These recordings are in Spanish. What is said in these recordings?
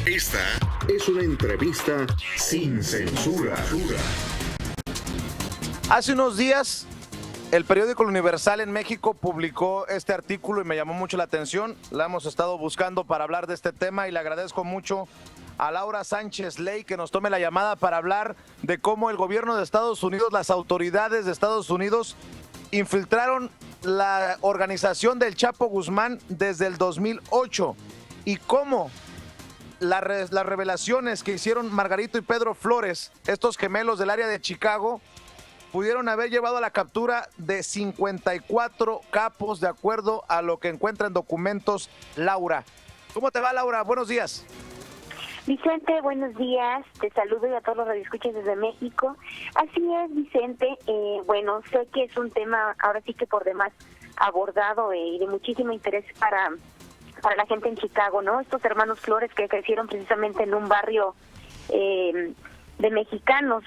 Esta es una entrevista sin censura. Hace unos días, el periódico El Universal en México publicó este artículo y me llamó mucho la atención. La hemos estado buscando para hablar de este tema y le agradezco mucho a Laura Sánchez Ley que nos tome la llamada para hablar de cómo el gobierno de Estados Unidos, las autoridades de Estados Unidos, infiltraron la organización del Chapo Guzmán desde el 2008 y cómo las revelaciones que hicieron Margarito y Pedro Flores, estos gemelos del área de Chicago, pudieron haber llevado a la captura de 54 capos de acuerdo a lo que encuentra en documentos Laura. ¿Cómo te va, Laura? Buenos días. Vicente, buenos días. Te saludo y a todos los radioescuchas desde México. Así es, Vicente. Bueno, sé que es un tema ahora sí que por demás abordado y de muchísimo interés para la gente en Chicago, ¿no? Estos hermanos Flores que crecieron precisamente en un barrio de mexicanos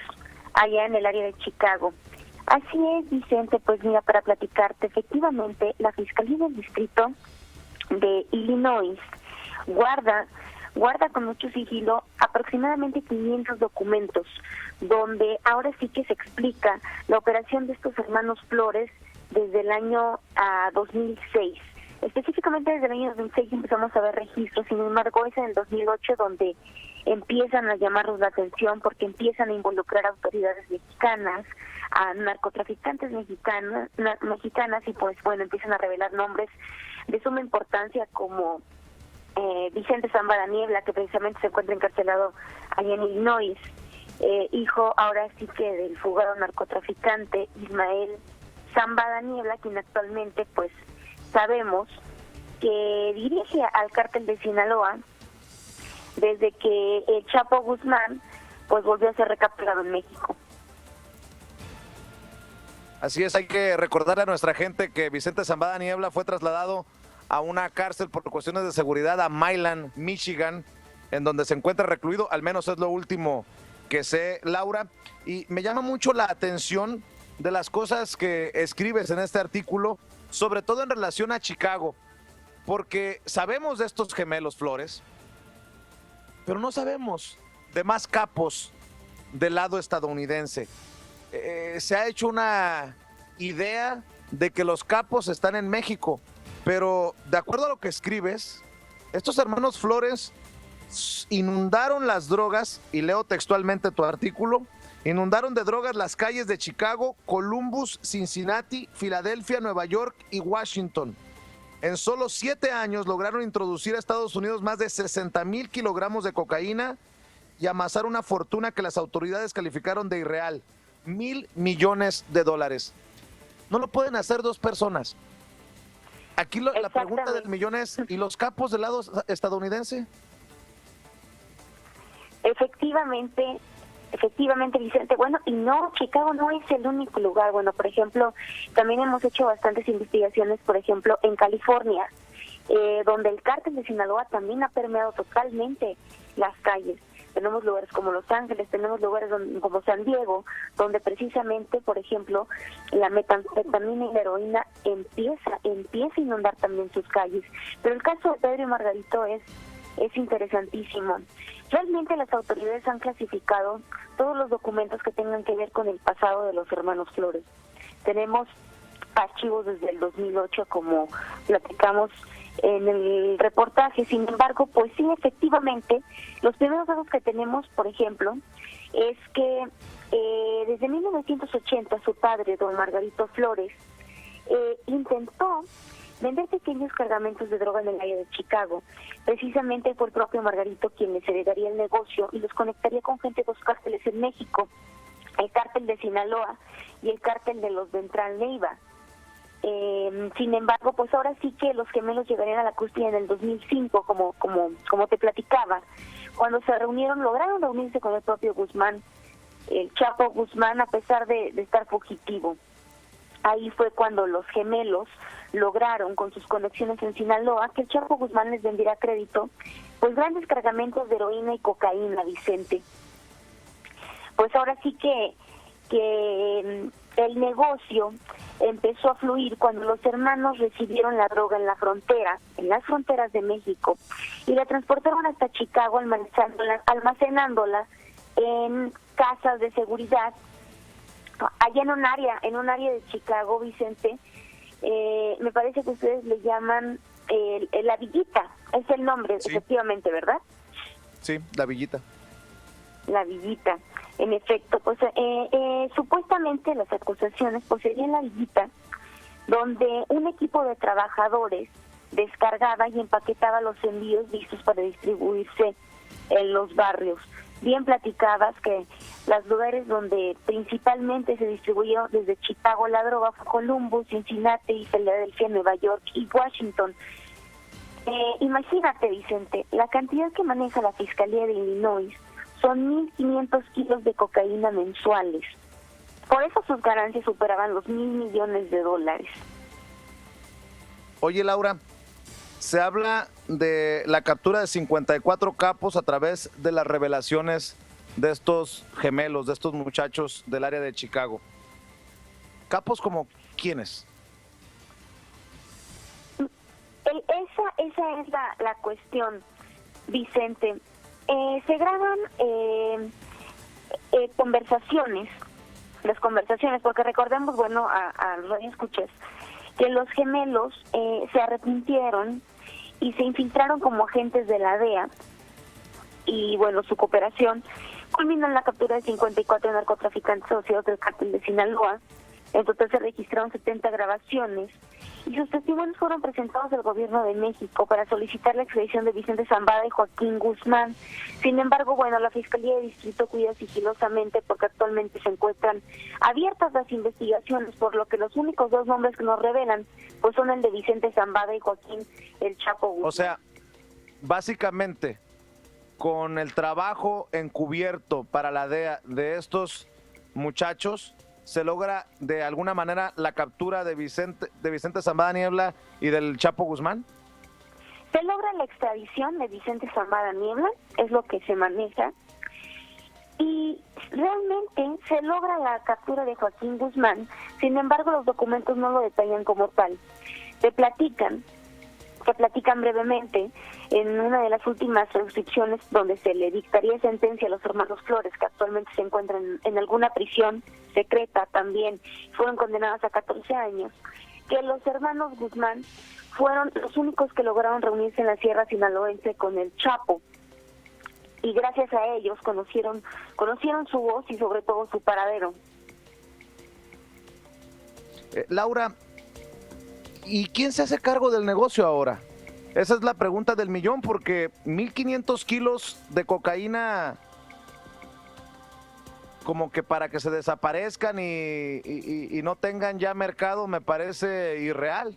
allá en el área de Chicago. Así es, Vicente, pues mira, para platicarte, efectivamente, la Fiscalía del Distrito de Illinois guarda con mucho sigilo aproximadamente 500 documentos, donde ahora sí que se explica la operación de estos hermanos Flores desde el año 2006. Específicamente desde el año 2006 empezamos a ver registros, sin embargo es en el 2008 donde empiezan a llamarnos la atención porque empiezan a involucrar a autoridades mexicanas, a narcotraficantes mexicanas y pues bueno, empiezan a revelar nombres de suma importancia como Vicente Zambada Niebla, que precisamente se encuentra encarcelado allá en Illinois, hijo ahora sí que del fugado narcotraficante Ismael Zambada Niebla, quien actualmente pues sabemos que dirige al cártel de Sinaloa desde que el Chapo Guzmán pues volvió a ser recapturado en México. Así es, hay que recordar a nuestra gente que Vicente Zambada Niebla fue trasladado a una cárcel por cuestiones de seguridad a Milan, Michigan, en donde se encuentra recluido, al menos es lo último que sé, Laura, y me llama mucho la atención de las cosas que escribes en este artículo, sobre todo en relación a Chicago, porque sabemos de estos gemelos Flores, pero no sabemos de más capos del lado estadounidense. Se ha hecho una idea de que los capos están en México, pero de acuerdo a lo que escribes, estos hermanos Flores inundaron las drogas, y leo textualmente tu artículo, inundaron de drogas las calles de Chicago, Columbus, Cincinnati, Filadelfia, Nueva York y Washington. En solo 7 años lograron introducir a Estados Unidos más de 60,000 kilogramos de cocaína y amasar una fortuna que las autoridades calificaron de irreal, $1,000 millones. No lo pueden hacer 2 personas. Aquí la pregunta del millón es, ¿y los capos del lado estadounidense? Efectivamente, Vicente. Bueno, y no, Chicago no es el único lugar. Bueno, por ejemplo, también hemos hecho bastantes investigaciones, por ejemplo, en California, donde el cártel de Sinaloa también ha permeado totalmente las calles. Tenemos lugares como Los Ángeles, tenemos lugares como San Diego, donde precisamente, por ejemplo, la metanfetamina y la heroína empieza a inundar también sus calles. Pero el caso de Pedro y Margarito es interesantísimo. Realmente las autoridades han clasificado todos los documentos que tengan que ver con el pasado de los hermanos Flores. Tenemos archivos desde el 2008, como platicamos en el reportaje. Sin embargo, pues sí, efectivamente, los primeros datos que tenemos, por ejemplo, es que desde 1980 su padre, don Margarito Flores, intentó vender pequeños cargamentos de droga en el área de Chicago. Precisamente fue el propio Margarito quien les heredaría el negocio y los conectaría con gente de 2 cárteles en México, el cártel de Sinaloa y el cártel de los Ventral Neiva. Sin embargo, pues ahora sí que los gemelos llegarían a la cúspide en el 2005, como te platicaba, cuando lograron reunirse con el propio Guzmán, el Chapo Guzmán, a pesar de estar fugitivo. Ahí fue cuando los gemelos lograron, con sus conexiones en Sinaloa, que el Chapo Guzmán les vendiera crédito, pues grandes cargamentos de heroína y cocaína, Vicente. Pues ahora sí que el negocio empezó a fluir cuando los hermanos recibieron la droga en la frontera, en las fronteras de México, y la transportaron hasta Chicago almacenándola en casas de seguridad, allá en un área de Chicago, Vicente. Me parece que ustedes le llaman la Villita, es el nombre, sí. Efectivamente, ¿verdad? Sí, la Villita. La Villita, en efecto, pues supuestamente las acusaciones pues serían la Villita, donde un equipo de trabajadores descargaba y empaquetaba los envíos listos para distribuirse en los barrios. Bien platicabas que los lugares donde principalmente se distribuyó desde Chicago la droga fue Columbus, Cincinnati, Filadelfia, Nueva York y Washington. Imagínate, Vicente, la cantidad que maneja la Fiscalía de Illinois son 1.500 kilos de cocaína mensuales. Por eso sus ganancias superaban los $1,000 millones. Oye, Laura, se habla de la captura de 54 capos a través de las revelaciones de estos gemelos, de estos muchachos del área de Chicago. ¿Capos como quiénes? Esa es la cuestión, Vicente. Se graban conversaciones, porque recordemos, bueno, a los radioescuchas, que los gemelos se arrepintieron y se infiltraron como agentes de la DEA, y bueno, su cooperación culminó en la captura de 54 narcotraficantes asociados del cártel de Sinaloa. En total se registraron 70 grabaciones y sus testimonios fueron presentados al gobierno de México para solicitar la extradición de Vicente Zambada y Joaquín Guzmán. Sin embargo, bueno, la Fiscalía de Distrito cuida sigilosamente porque actualmente se encuentran abiertas las investigaciones, por lo que los únicos dos nombres que nos revelan pues son el de Vicente Zambada y Joaquín El Chapo Guzmán. O sea, básicamente, con el trabajo encubierto para la DEA de estos muchachos, se logra de alguna manera la captura de Vicente Zambada Niebla y del Chapo Guzmán. Se logra la extradición de Vicente Zambada Niebla, es lo que se maneja, y realmente se logra la captura de Joaquín Guzmán. Sin embargo, los documentos no lo detallan como tal. Se platican brevemente en una de las últimas jurisdicciones donde se le dictaría sentencia a los hermanos Flores, que actualmente se encuentran en alguna prisión secreta también, fueron condenados a 14 años, que los hermanos Guzmán fueron los únicos que lograron reunirse en la Sierra Sinaloense con el Chapo, y gracias a ellos conocieron su voz y sobre todo su paradero. Laura, ¿y quién se hace cargo del negocio ahora? Esa es la pregunta del millón, porque 1.500 kilos de cocaína como que para que se desaparezcan y no tengan ya mercado me parece irreal.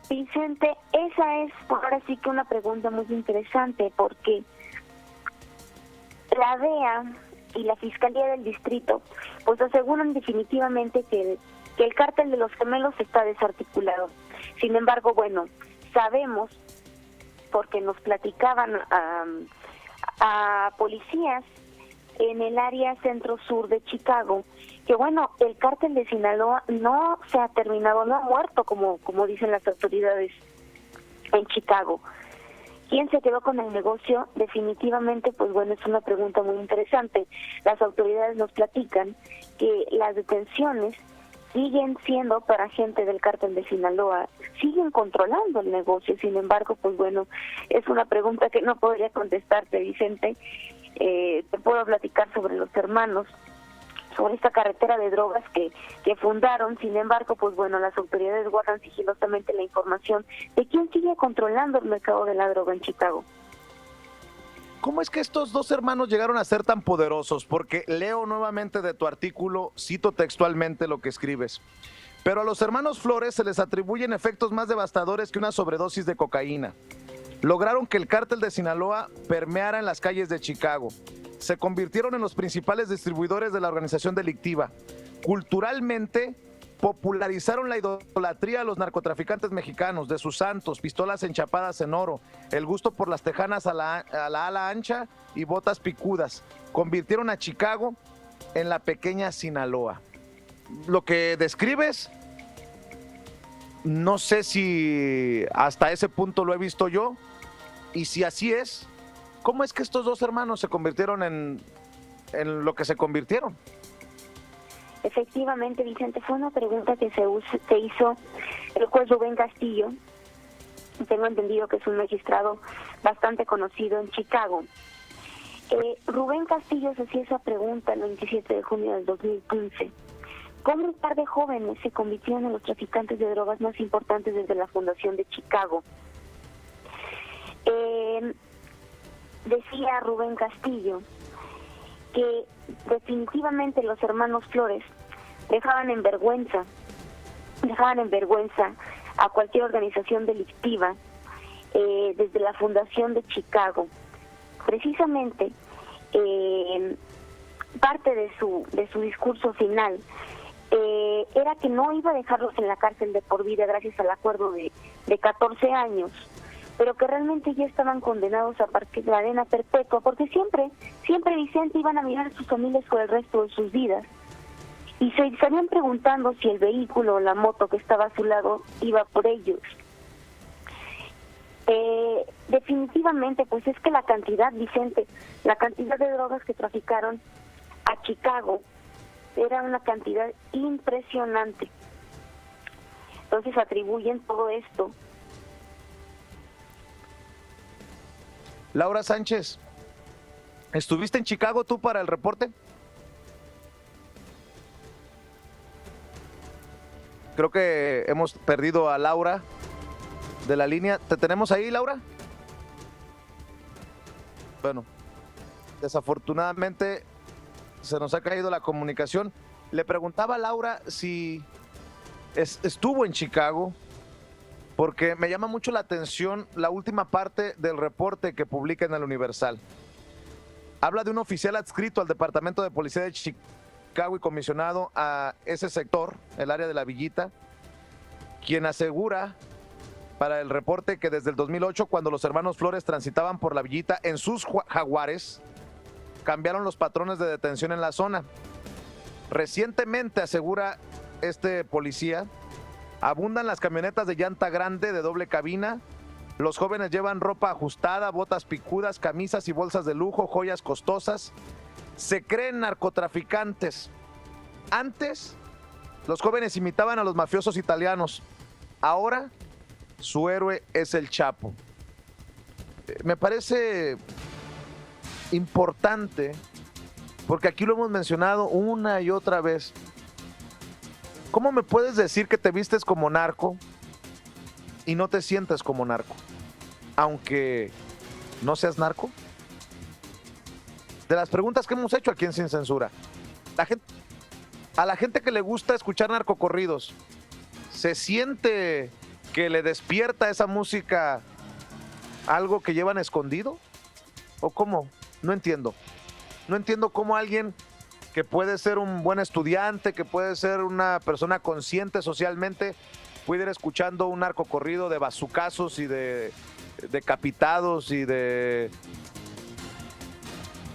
Vicente, esa es ahora sí que una pregunta muy interesante, porque la DEA y la Fiscalía del Distrito pues aseguran definitivamente que el cártel de los gemelos está desarticulado. Sin embargo, bueno, sabemos, porque nos platicaban a policías en el área centro-sur de Chicago, que bueno, el cártel de Sinaloa no se ha terminado, no ha muerto, como dicen las autoridades en Chicago. ¿Quién se quedó con el negocio? Definitivamente, pues bueno, es una pregunta muy interesante. Las autoridades nos platican que las detenciones siguen siendo para gente del cártel de Sinaloa, siguen controlando el negocio. Sin embargo, pues bueno, es una pregunta que no podría contestarte, Vicente. Te puedo platicar sobre los hermanos, sobre esta carretera de drogas que fundaron. Sin embargo, pues bueno, las autoridades guardan sigilosamente la información de quién sigue controlando el mercado de la droga en Chicago. ¿Cómo es que estos dos hermanos llegaron a ser tan poderosos? Porque leo nuevamente de tu artículo, cito textualmente lo que escribes. Pero a los hermanos Flores se les atribuyen efectos más devastadores que una sobredosis de cocaína. Lograron que el cártel de Sinaloa permeara en las calles de Chicago. Se convirtieron en los principales distribuidores de la organización delictiva. Culturalmente, popularizaron la idolatría a los narcotraficantes mexicanos, de sus santos, pistolas enchapadas en oro, el gusto por las tejanas a la ala ancha y botas picudas. Convirtieron a Chicago en la pequeña Sinaloa. lo que describes, no sé si hasta ese punto lo he visto yo, y si así es, ¿cómo es que estos dos hermanos se convirtieron en lo que se convirtieron? Efectivamente, Vicente, fue una pregunta que se hizo el juez Rubén Castillo. Tengo entendido que es un magistrado bastante conocido en Chicago. Rubén Castillo se hacía esa pregunta el 27 de junio del 2015. ¿Cómo un par de jóvenes se convirtieron en los traficantes de drogas más importantes desde la fundación de Chicago? Decía Rubén Castillo que definitivamente los hermanos Flores dejaban en vergüenza a cualquier organización delictiva desde la fundación de Chicago. Precisamente parte de su discurso final era que no iba a dejarlos en la cárcel de por vida gracias al acuerdo de 14 años, pero que realmente ya estaban condenados a cadena perpetua, porque siempre, Vicente, iban a mirar a sus familias por el resto de sus vidas. Y se estarían preguntando si el vehículo o la moto que estaba a su lado iba por ellos. Definitivamente, pues es que la cantidad, Vicente, la cantidad de drogas que traficaron a Chicago era una cantidad impresionante. Entonces atribuyen todo esto. Laura Sánchez, ¿estuviste en Chicago tú para el reporte? Creo que hemos perdido a Laura de la línea. ¿Te tenemos ahí, Laura? Bueno, desafortunadamente se nos ha caído la comunicación. Le preguntaba a Laura si estuvo en Chicago, porque me llama mucho la atención la última parte del reporte que publica en el Universal. Habla de un oficial adscrito al Departamento de Policía de Chicago y comisionado a ese sector, el área de la Villita, quien asegura para el reporte que desde el 2008, cuando los hermanos Flores transitaban por la Villita en sus Jaguares, cambiaron los patrones de detención en la zona. Recientemente, asegura este policía, abundan las camionetas de llanta grande de doble cabina. Los jóvenes llevan ropa ajustada, botas picudas, camisas y bolsas de lujo, joyas costosas. Se creen narcotraficantes. Antes, los jóvenes imitaban a los mafiosos italianos. Ahora, su héroe es el Chapo. Me parece importante, porque aquí lo hemos mencionado una y otra vez. ¿Cómo me puedes decir que te vistes como narco y no te sientes como narco, aunque no seas narco? De las preguntas que hemos hecho aquí en Sin Censura, a la gente que le gusta escuchar narcocorridos, ¿se siente que le despierta esa música algo que llevan escondido? ¿O cómo? No entiendo. No entiendo cómo alguien que puede ser un buen estudiante, que puede ser una persona consciente socialmente, puede ir escuchando un narcocorrido de bazucazos y de decapitados y de...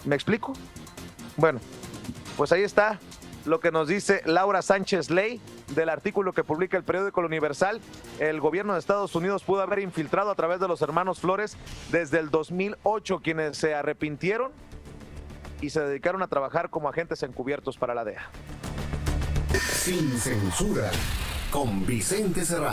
¿Me explico? Bueno, pues ahí está lo que nos dice Laura Sánchez Ley del artículo que publica el periódico El Universal. El gobierno de Estados Unidos pudo haber infiltrado a través de los hermanos Flores desde el 2008, quienes se arrepintieron y se dedicaron a trabajar como agentes encubiertos para la DEA. Sin Censura, con Vicente Serrano.